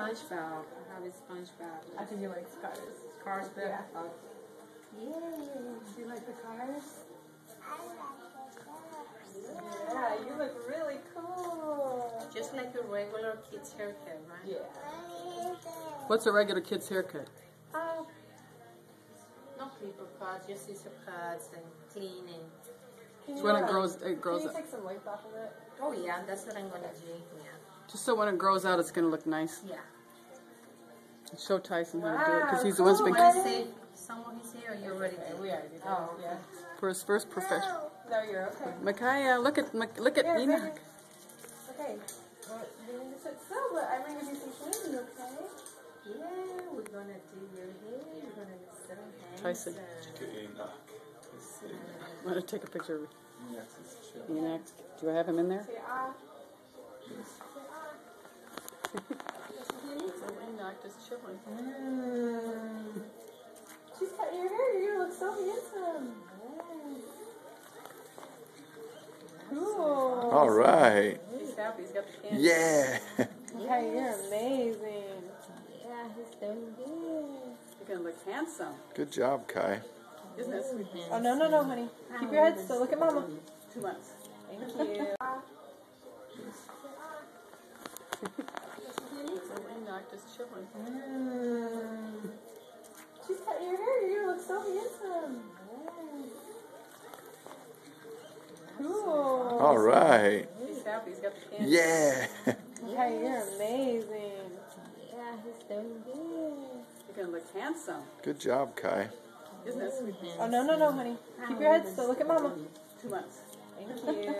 SpongeBob. I have a SpongeBob. I think you like cars. Cars better? Yeah. Yay. Do you like the cars? I like the cars. Yeah, you look really cool. Just like a regular kid's haircut, right? Yeah. What's a regular kid's haircut? No paper cuts, just scissor cuts and cleaning. It's when it grows Can you up. take some weight off of it? Oh yeah, that's what I'm gonna do. Yeah. Just so when it grows out, it's gonna look nice. Yeah. Show Tyson how to do it because he's the Wow, one's been Wanna say someone is here or you already did? We already did. Oh, okay. Yeah. for his first profession. No, you're okay. Micaiah, look at Here, Enoch. baby. Okay. Well, you need to sit still, but I'm going to give you some candy, okay? Yeah, we're gonna do your hair. We're gonna do some hands. Tyson. I'm gonna take a picture of Enoch. Do I have him in there? Say ah. Enoch just chilling. She's cutting your hair. You're going to look so handsome. Cool. All right. He's happy. He's got the candy. Yeah. Okay, you're amazing. Yeah, he's doing good. You're gonna look handsome. Good job, Kai. Isn't that sweet? Oh, no, no, no, honey. Keep your head still. Look at Mama. 2 months. Thank you. Enoch just chilling. She's cutting your hair. You're going to look so handsome. Cool. All right. He's happy. He's got the candy. Yeah. Okay, you're amazing. Yeah, he's doing good. You're gonna look handsome. Good job, Kai. Isn't that sweet? Oh, no, no, no, honey. Keep your head still. Look at Mama. 2 months. Thank you.